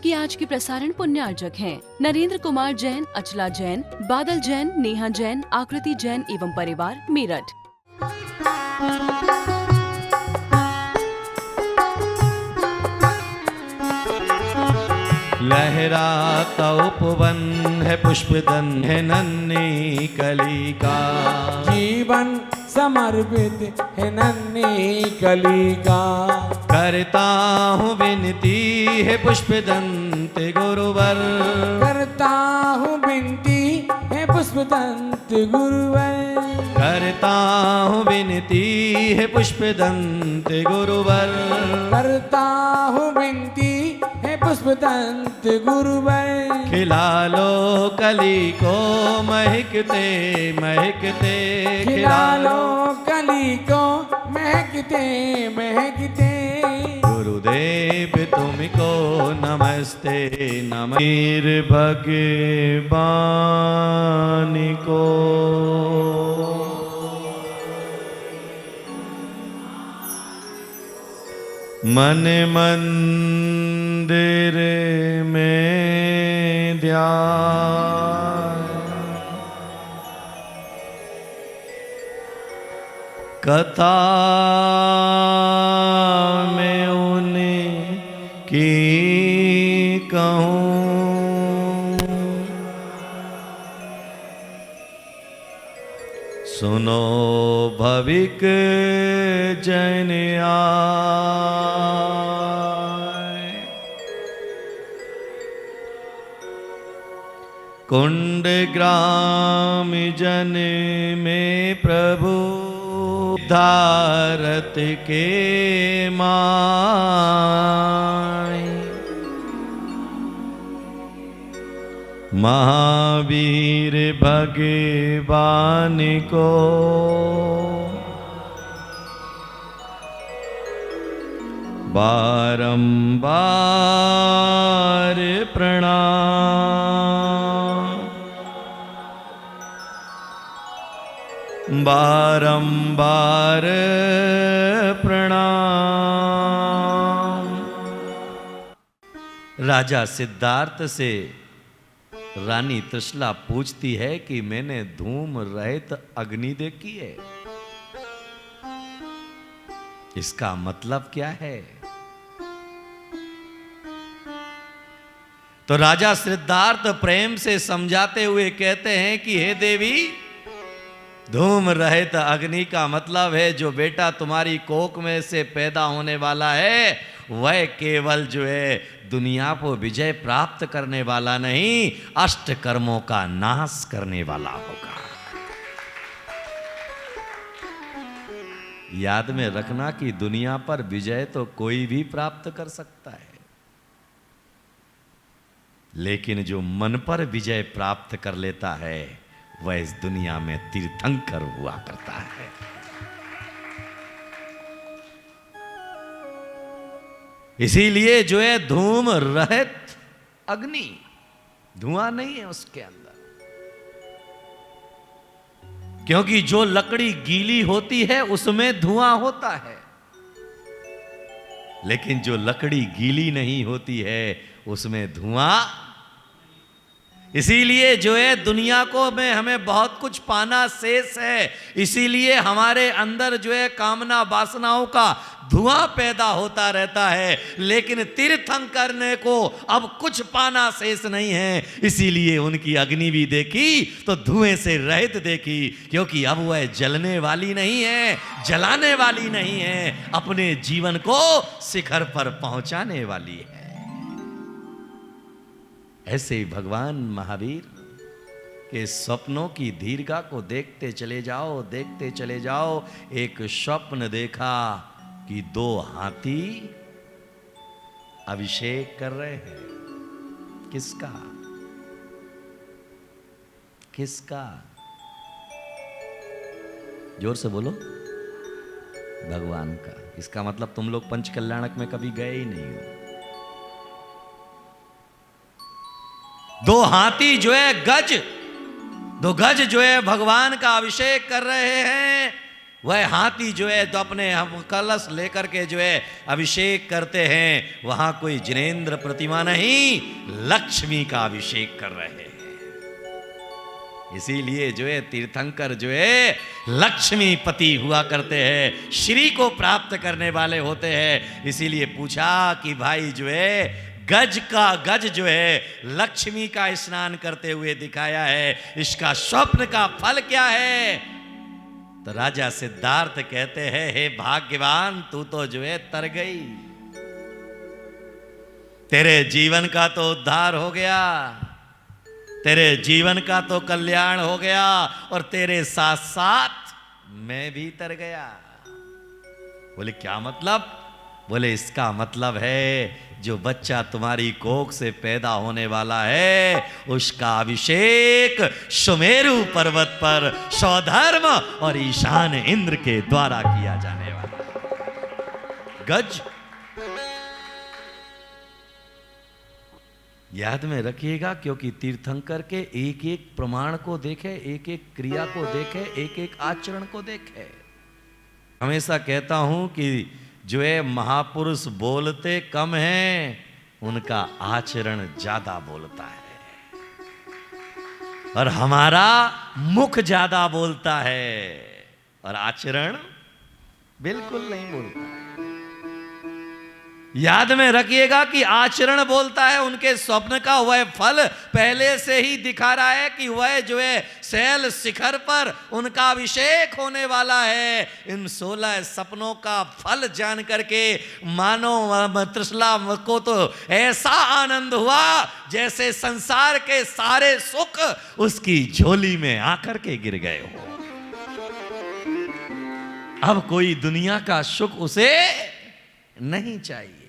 की आज की प्रसारण पुण्यार्जक हैं नरेंद्र कुमार जैन, अचला जैन, बादल जैन, नेहा जैन, आकृति जैन एवं परिवार, मेरठ। लहराता उपवन है पुष्पदन है नन्ही कली का, जीवन समर्पित है नन्ही कली का। करता हूँ विनती है पुष्पदंत गुरुवर, करता हूँ विनती है पुष्पदंत गुरुवर। करता हूँ विनती है पुष्पदंत गुरुवर, करता हूँ विनती है पुष्पदंत गुरुवर। खिला लो कली को महकते महकते, खिला लो कली को महकते महकते। गुरुदेव तुमको नमस्ते नमः भगवान को। मन मंदिर में ध्यान, कथा में उनकी कहूँ, सुनो भविक जन आए, कुंड ग्राम जन में प्रभु धारत के माय। महावीर भगवान को बारंबार प्रणाम, बारंबार प्रणाम। राजा सिद्धार्थ से रानी त्रिशला पूछती है कि मैंने धूम रहित अग्नि देखी है, इसका मतलब क्या है? तो राजा सिद्धार्थ प्रेम से समझाते हुए कहते हैं कि हे देवी, धूम रहित अग्नि का मतलब है जो बेटा तुम्हारी कोख में से पैदा होने वाला है वह केवल जो है दुनिया को विजय प्राप्त करने वाला नहीं, अष्ट कर्मों का नाश करने वाला होगा। याद में रखना कि दुनिया पर विजय तो कोई भी प्राप्त कर सकता है, लेकिन जो मन पर विजय प्राप्त कर लेता है वह इस दुनिया में तीर्थंकर हुआ करता है। इसीलिए जो है धूम रहित अग्नि, धुआं नहीं है उसके अंदर, क्योंकि जो लकड़ी गीली होती है उसमें धुआं होता है, लेकिन जो लकड़ी गीली नहीं होती है उसमें धुआं। इसीलिए जो है दुनिया को में हमें बहुत कुछ पाना शेष है, इसीलिए हमारे अंदर जो है कामना वासनाओं का धुआं पैदा होता रहता है, लेकिन तीर्थंकर ने को अब कुछ पाना शेष नहीं है। इसीलिए उनकी अग्नि भी देखी तो धुएं से रहित देखी, क्योंकि अब वह जलने वाली नहीं है, जलाने वाली नहीं है, अपने जीवन को शिखर पर पहुंचाने वाली है। ऐसे ही भगवान महावीर के स्वप्नों की दीर्घा को देखते चले जाओ, देखते चले जाओ। एक स्वप्न देखा कि 2 हाथी अभिषेक कर रहे हैं। किसका? किसका? जोर से बोलो। भगवान का। इसका मतलब तुम लोग पंचकल्याणक में कभी गए ही नहीं हो। 2 हाथी जो है 2 गज जो है भगवान का अभिषेक कर रहे हैं। वह हाथी जो है तो अपने हम कलश लेकर के जो है अभिषेक करते हैं, वहां कोई जिनेंद्र प्रतिमा नहीं, लक्ष्मी का अभिषेक कर रहे हैं। इसीलिए जो है तीर्थंकर जो है लक्ष्मीपति हुआ करते हैं, श्री को प्राप्त करने वाले होते हैं। इसीलिए पूछा कि भाई जो है गज का गज जो है लक्ष्मी का स्नान करते हुए दिखाया है, इसका स्वप्न का फल क्या है? तो राजा सिद्धार्थ कहते हैं, हे भाग्यवान, तू तो जो है तर गई, तेरे जीवन का तो उद्धार हो गया, तेरे जीवन का तो कल्याण हो गया, और तेरे साथ साथ मैं भी तर गया। बोले क्या मतलब? बोले इसका मतलब है जो बच्चा तुम्हारी कोख से पैदा होने वाला है उसका अभिषेक सुमेरु पर्वत पर सौधर्म और ईशान इंद्र के द्वारा किया जाने वाला है। गज याद में रखिएगा, क्योंकि तीर्थंकर के एक एक प्रमाण को देखे, एक एक क्रिया को देखे, एक एक आचरण को देखे। हमेशा कहता हूं कि जो है महापुरुष बोलते कम हैं, उनका आचरण ज्यादा बोलता है, और हमारा मुख ज्यादा बोलता है और आचरण बिल्कुल नहीं बोलता है। याद में रखिएगा कि आचरण बोलता है, उनके स्वप्न का वह फल पहले से ही दिखा रहा है कि वह जो है शैल शिखर पर उनका अभिषेक होने वाला है। इन 16 सपनों का फल जान करके मानो त्रिशला को तो ऐसा आनंद हुआ जैसे संसार के सारे सुख उसकी झोली में आकर के गिर गए हो। अब कोई दुनिया का सुख उसे नहीं चाहिए।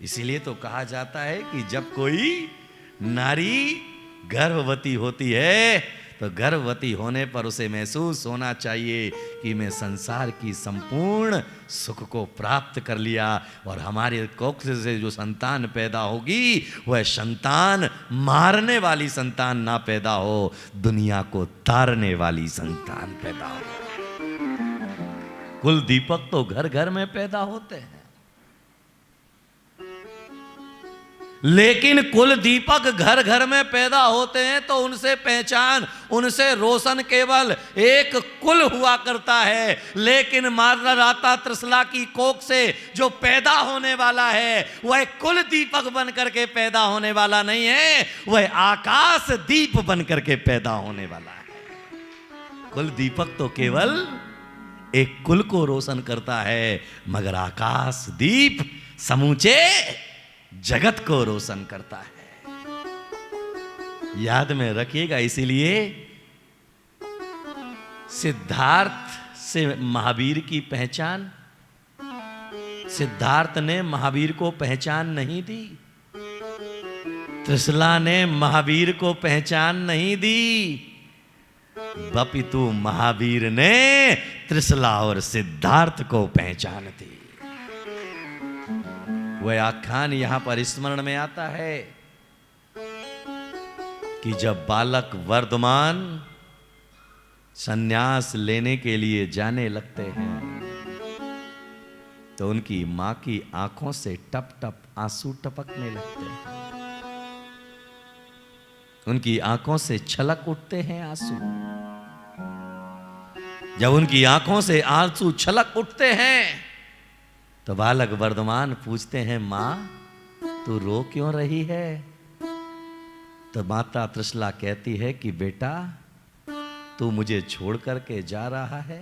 इसीलिए तो कहा जाता है कि जब कोई नारी गर्भवती होती है तो गर्भवती होने पर उसे महसूस होना चाहिए कि मैं संसार की संपूर्ण सुख को प्राप्त कर लिया, और हमारे कोख से जो संतान पैदा होगी वह संतान मारने वाली संतान ना पैदा हो, दुनिया को तारने वाली संतान पैदा हो। कुल दीपक तो घर घर में पैदा होते हैं, लेकिन कुल दीपक घर घर में पैदा होते हैं तो उनसे पहचान, उनसे रोशन केवल एक कुल हुआ करता है। लेकिन माता त्रिशला की कोख से जो पैदा होने वाला है वह कुल दीपक बन करके पैदा होने वाला नहीं है, वह आकाश दीप बन करके पैदा होने वाला है। कुल दीपक तो केवल एक कुल को रोशन करता है, मगर आकाश दीप समूचे जगत को रोशन करता है। याद में रखिएगा। इसीलिए सिद्धार्थ से महावीर की पहचान, सिद्धार्थ ने महावीर को पहचान नहीं दी, त्रिशला ने महावीर को पहचान नहीं दी, बपितु महावीर ने त्रिशला और सिद्धार्थ को पहचान दी। वह आख्यान यहां पर स्मरण में आता है कि जब बालक वर्धमान संन्यास लेने के लिए जाने लगते हैं तो उनकी मां की आंखों से टप टप आंसू टपकने लगते हैं, उनकी आंखों से छलक उठते हैं आंसू। जब उनकी आंखों से आंसू छलक उठते हैं तो बालक वर्धमान पूछते हैं, मां तू रो क्यों रही है? तो माता त्रिशला कहती है कि बेटा तू मुझे छोड़ करके जा रहा है,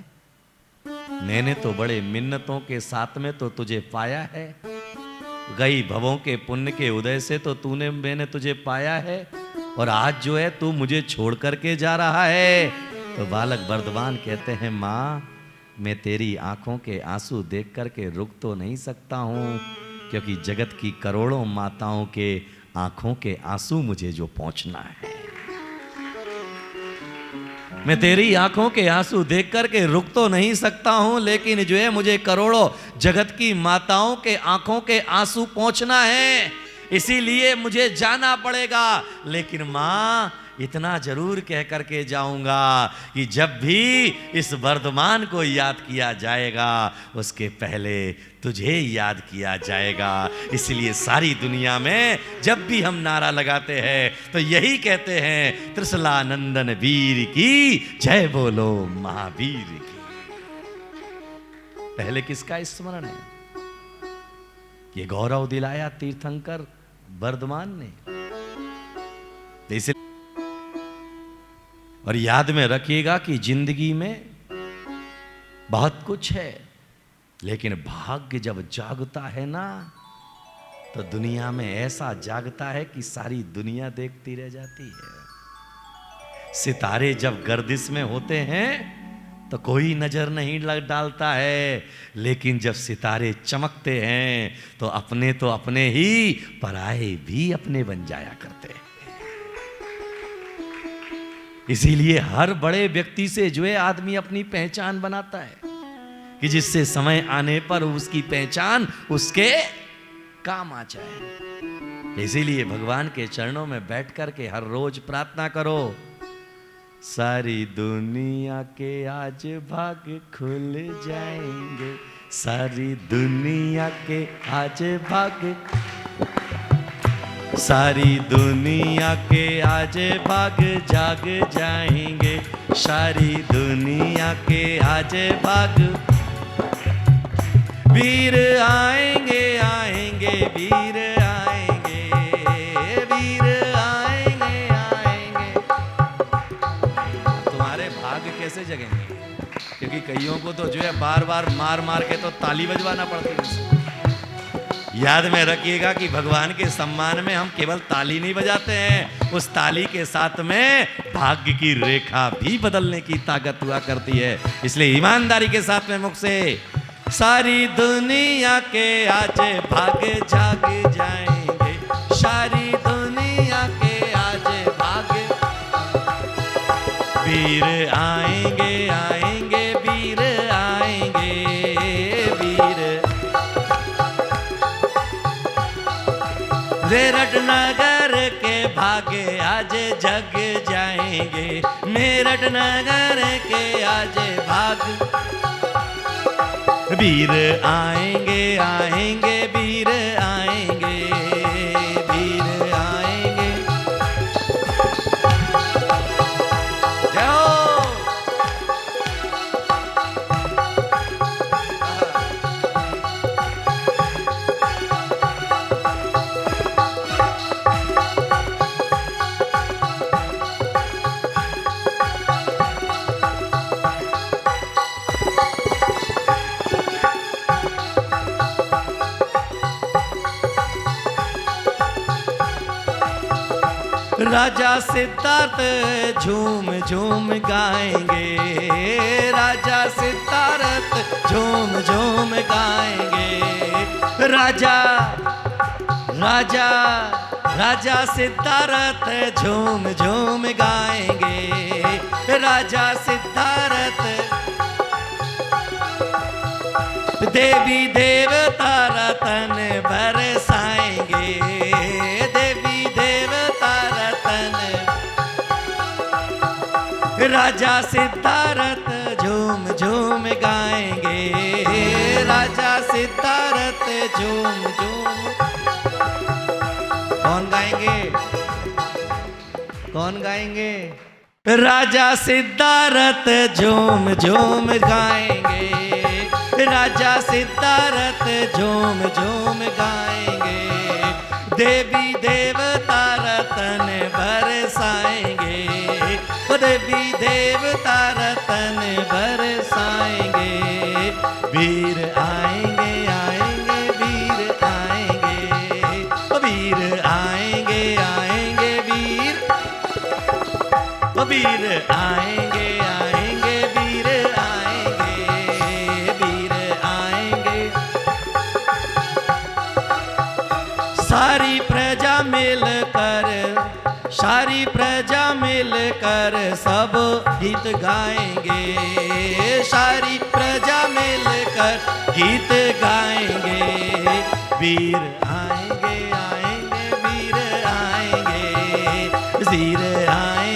मैंने तो बड़े मिन्नतों के साथ में तो तुझे पाया है, गई भवों के पुण्य के उदय से तो मैंने तुझे पाया है, और आज जो है तू मुझे छोड़ करके जा रहा है। तो बालक वर्धमान कहते हैं, मां मैं तेरी आंखों के आंसू देख करके रुक तो नहीं सकता हूं, क्योंकि जगत की करोड़ों माताओं के आंखों के आंसू मुझे जो पहुंचना है, मैं तेरी आंखों के आंसू देख करके रुक तो नहीं सकता हूं, लेकिन जो है मुझे करोड़ों जगत की माताओं के आंखों के आंसू पहुंचना है, इसीलिए मुझे जाना पड़ेगा। लेकिन मां इतना जरूर कह करके जाऊंगा कि जब भी इस वर्धमान को याद किया जाएगा उसके पहले तुझे याद किया जाएगा। इसलिए सारी दुनिया में जब भी हम नारा लगाते हैं तो यही कहते हैं, त्रिशलानंदन वीर की जय बोलो महावीर की। पहले किसका स्मरण है? ये गौरव दिलाया तीर्थंकर वर्धमान ने। इसे और याद में रखिएगा कि जिंदगी में बहुत कुछ है, लेकिन भाग्य जब जागता है ना तो दुनिया में ऐसा जागता है कि सारी दुनिया देखती रह जाती है। सितारे जब गर्दिश में होते हैं तो कोई नजर नहीं डालता है, लेकिन जब सितारे चमकते हैं तो अपने ही पराए भी अपने बन जाया करते हैं। इसीलिए हर बड़े व्यक्ति से जो है आदमी अपनी पहचान बनाता है कि जिससे समय आने पर उसकी पहचान उसके काम आ जाए। इसीलिए भगवान के चरणों में बैठ कर के हर रोज प्रार्थना करो, सारी दुनिया के आज भाग खुल जाएंगे, सारी दुनिया के आज भाग, सारी दुनिया के आज भाग जाग जाएंगे, सारी दुनिया के आज भाग, वीर आएंगे आएंगे वीर आएंगे, वीर आएंगे आएंगे। तुम्हारे भाग कैसे जगेंगे? क्योंकि कईयों को तो जो है बार बार मार मार के तो ताली बजवाना पड़ती है। याद में रखिएगा कि भगवान के सम्मान में हम केवल ताली नहीं बजाते हैं, उस ताली के साथ में भाग्य की रेखा भी बदलने की ताकत हुआ करती है। इसलिए ईमानदारी के साथ में मुख से सारी दुनिया के आज भाग जाग जाएंगे, सारी दुनिया के आज भाग, वीर आएंगे आएंगे वीर आएंगे वीर। मेरठ नगर के भागे आज जग जाएंगे, मेरठ नगर के आज भाग, वीर आएंगे आएंगे वीर आएंगे वीर आएंगे। जाओ राजा सिद्धार्थ झूम झूम गाएंगे, राजा सिद्धार्थ झूम झूम गाएंगे, राजा राजा राजा सिद्धार्थ झूम झूम गाएंगे, राजा सिद्धार्थ, देवी देवता रतन बरसाएंगे, देवी देवता रतन, राजा सिद्धार्थ झूम झूम गाएंगे, राजा सिद्धार्थ झूम झूम। कौन गाएंगे? कौन गाएंगे? राजा सिद्धार्थ झूम झूम गाएंगे, राजा सिद्धार्थ झूम झूम गाएंगे, देवी देवता रतन बरसाएंगे, देवी देवता रतन बरसाएंगे, वीर आएंगे आएंगे वीर आएंगे, वीर आएंगे आएंगे वीर, वीर आएंगे आएंगे वीर आएंगे वीर आएंगे। सारी प्रजा मिलकर, सारी प्रजा मिलकर सब गीत गाएंगे, सारी प्रजा मिलकर गीत गाएंगे, वीर आएंगे आएंगे वीर आएंगे, वीर आएंगे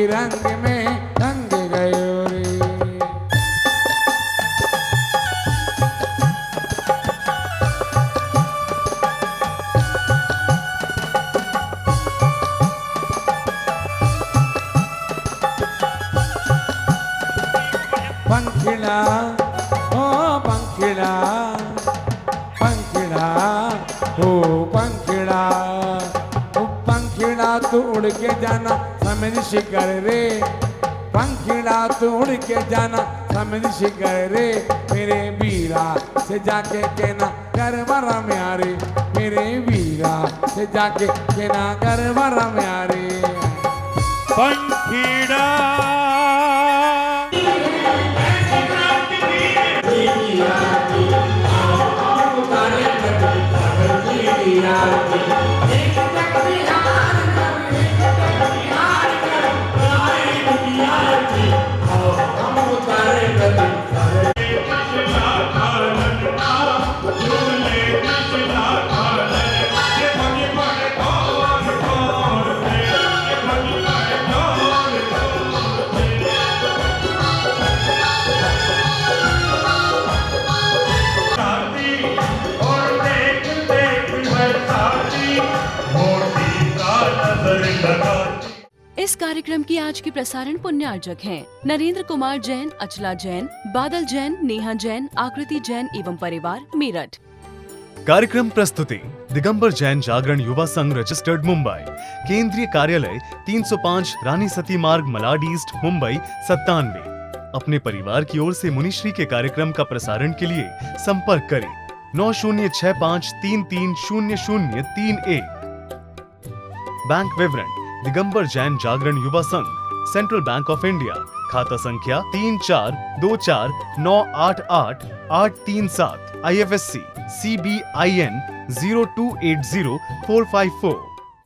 के रंग में रंग गयो रे। पंखिड़ा ओ पंखिड़ा, पंखिड़ा ओ पंखिड़ा, ओ पंखिड़ा तू उड़ के जाना समझ शिकर रे, पंखिड़ा तू उड़ के जाना समझ शिकर रे, मेरे वीरा से जाके कहना कर वरा म्यारे, मेरे वीरा से जाके कहना कर वरा म्यारे। पंखीड़ा इस कार्यक्रम की आज की प्रसारण पुण्यार्जक हैं नरेंद्र कुमार जैन, अचला जैन, बादल जैन, नेहा जैन, आकृति जैन एवं परिवार, मेरठ। कार्यक्रम प्रस्तुति दिगंबर जैन जागरण युवा संघ रजिस्टर्ड मुंबई, केंद्रीय कार्यालय 305 रानी सती मार्ग, मलाड ईस्ट, मुंबई 97। अपने परिवार की ओर से मुनिश्री के कार्यक्रम का प्रसारण के लिए संपर्क करें 9065330031। बैंक विवरण दिगंबर जैन जागरण युवा संघ, सेंट्रल बैंक ऑफ इंडिया, खाता संख्या 3424988837, IFSC CBIN 0280454।